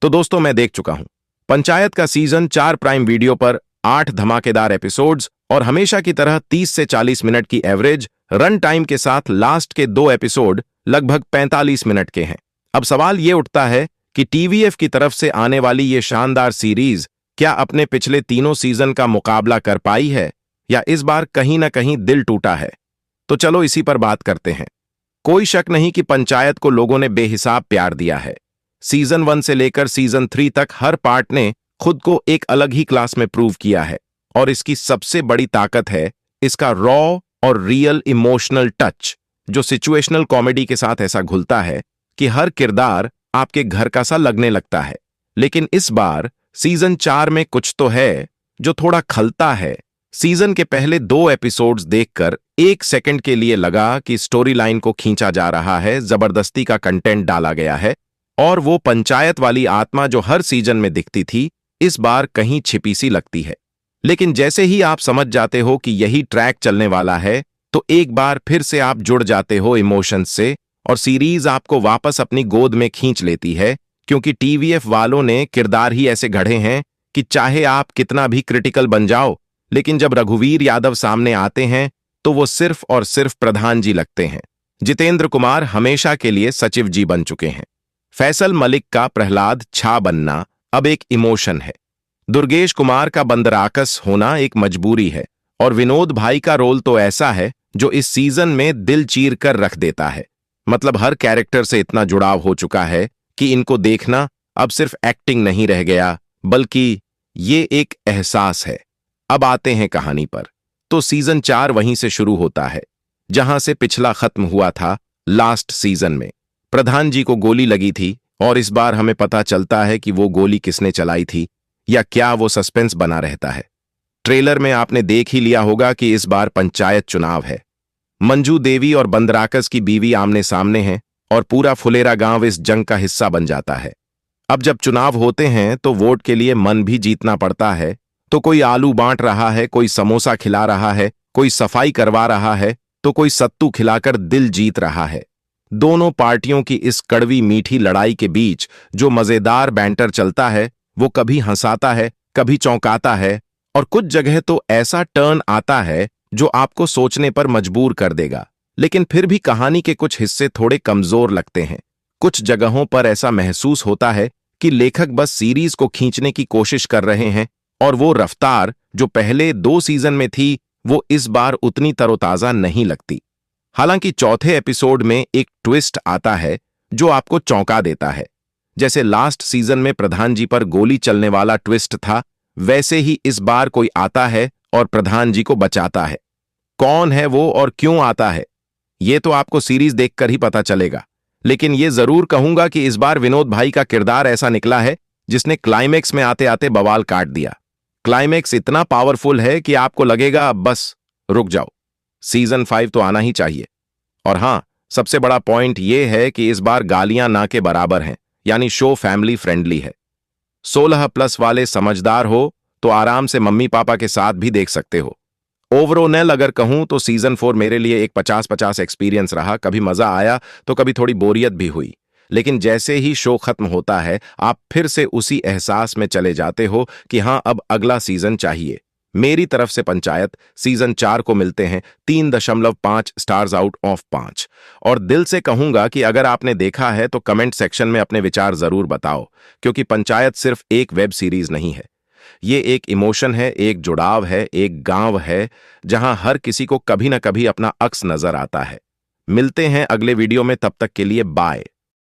तो दोस्तों मैं देख चुका हूं पंचायत का सीजन 4 प्राइम वीडियो पर 8 धमाकेदार एपिसोड्स और हमेशा की तरह 30 से 40 मिनट की एवरेज रन टाइम के साथ लास्ट के 2 एपिसोड लगभग 45 मिनट के हैं। अब सवाल ये उठता है कि टीवीएफ की तरफ से आने वाली ये शानदार सीरीज क्या अपने पिछले तीनों सीजन का मुकाबला कर पाई है या इस बार कहीं ना कहीं दिल टूटा है। तो चलो इसी पर बात करते हैं। कोई शक नहीं कि पंचायत को लोगों ने बेहिसाब प्यार दिया है। सीजन 1 से लेकर सीजन 3 तक हर पार्ट ने खुद को एक अलग ही क्लास में प्रूव किया है और इसकी सबसे बड़ी ताकत है इसका रॉ और रियल इमोशनल टच, जो सिचुएशनल कॉमेडी के साथ ऐसा घुलता है कि हर किरदार आपके घर का सा लगने लगता है। लेकिन इस बार सीजन 4 में कुछ तो है जो थोड़ा खलता है। सीजन के पहले 2 एपिसोड्स देखकर 1 सेकंड के लिए लगा कि स्टोरी लाइन को खींचा जा रहा है, जबरदस्ती का कंटेंट डाला गया है और वो पंचायत वाली आत्मा जो हर सीजन में दिखती थी इस बार कहीं छिपी सी लगती है। लेकिन जैसे ही आप समझ जाते हो कि यही ट्रैक चलने वाला है तो एक बार फिर से आप जुड़ जाते हो इमोशंस से और सीरीज आपको वापस अपनी गोद में खींच लेती है, क्योंकि टीवीएफ वालों ने किरदार ही ऐसे गढ़े हैं कि चाहे आप कितना भी क्रिटिकल बन जाओ, लेकिन जब रघुवीर यादव सामने आते हैं तो वो सिर्फ और सिर्फ प्रधान जी लगते हैं। जितेंद्र कुमार हमेशा के लिए सचिव जी बन चुके हैं। फैसल मलिक का प्रहलाद छा बनना अब एक इमोशन है। दुर्गेश कुमार का बंदराकस होना एक मजबूरी है और विनोद भाई का रोल तो ऐसा है जो इस सीजन में दिल चीर कर रख देता है। मतलब हर कैरेक्टर से इतना जुड़ाव हो चुका है कि इनको देखना अब सिर्फ एक्टिंग नहीं रह गया, बल्कि ये एक एहसास है। अब आते हैं कहानी पर। तो सीजन 4 वहीं से शुरू होता है जहां से पिछला खत्म हुआ था। लास्ट सीजन में प्रधान जी को गोली लगी थी और इस बार हमें पता चलता है कि वो गोली किसने चलाई थी या क्या वो सस्पेंस बना रहता है। ट्रेलर में आपने देख ही लिया होगा कि इस बार पंचायत चुनाव है। मंजू देवी और बंदराकस की बीवी आमने सामने हैं और पूरा फुलेरा गांव इस जंग का हिस्सा बन जाता है। अब जब चुनाव होते हैं तो वोट के लिए मन भी जीतना पड़ता है। तो कोई आलू बांट रहा है, कोई समोसा खिला रहा है, कोई सफाई करवा रहा है, तो कोई सत्तू खिलाकर दिल जीत रहा है। दोनों पार्टियों की इस कड़वी मीठी लड़ाई के बीच जो मजेदार बैंटर चलता है वो कभी हंसाता है, कभी चौंकाता है और कुछ जगह तो ऐसा टर्न आता है जो आपको सोचने पर मजबूर कर देगा। लेकिन फिर भी कहानी के कुछ हिस्से थोड़े कमजोर लगते हैं। कुछ जगहों पर ऐसा महसूस होता है कि लेखक बस सीरीज को खींचने की कोशिश कर रहे हैं और वो रफ्तार जो पहले 2 सीजन में थी वो इस बार उतनी तरोताजा नहीं लगती। हालांकि चौथे एपिसोड में एक ट्विस्ट आता है जो आपको चौंका देता है। जैसे लास्ट सीजन में प्रधान जी पर गोली चलने वाला ट्विस्ट था, वैसे ही इस बार कोई आता है और प्रधान जी को बचाता है। कौन है वो और क्यों आता है ये तो आपको सीरीज देखकर ही पता चलेगा। लेकिन ये जरूर कहूंगा कि इस बार विनोद भाई का किरदार ऐसा निकला है जिसने क्लाइमेक्स में आते आते बवाल काट दिया। क्लाइमेक्स इतना पावरफुल है कि आपको लगेगा अब बस रुक जाओ, सीजन 5 तो आना ही चाहिए। और हां, सबसे बड़ा पॉइंट यह है कि इस बार गालियां ना के बराबर हैं, यानी शो फैमिली फ्रेंडली है। 16+ वाले समझदार हो तो आराम से मम्मी पापा के साथ भी देख सकते हो। ओवरऑल अगर कहूं तो सीजन 4 मेरे लिए एक 50-50 एक्सपीरियंस रहा। कभी मजा आया तो कभी थोड़ी बोरियत भी हुई। लेकिन जैसे ही शो खत्म होता है आप फिर से उसी एहसास में चले जाते हो कि हां अब अगला सीजन चाहिए। मेरी तरफ से पंचायत सीजन 4 को मिलते हैं 3.5 स्टार्स आउट ऑफ 5। और दिल से कहूंगा कि अगर आपने देखा है तो कमेंट सेक्शन में अपने विचार जरूर बताओ, क्योंकि पंचायत सिर्फ एक वेब सीरीज नहीं है। ये एक इमोशन है, एक जुड़ाव है, एक गांव है जहां हर किसी को कभी ना कभी अपना अक्स नजर आता है। मिलते हैं अगले वीडियो में, तब तक के लिए बाय।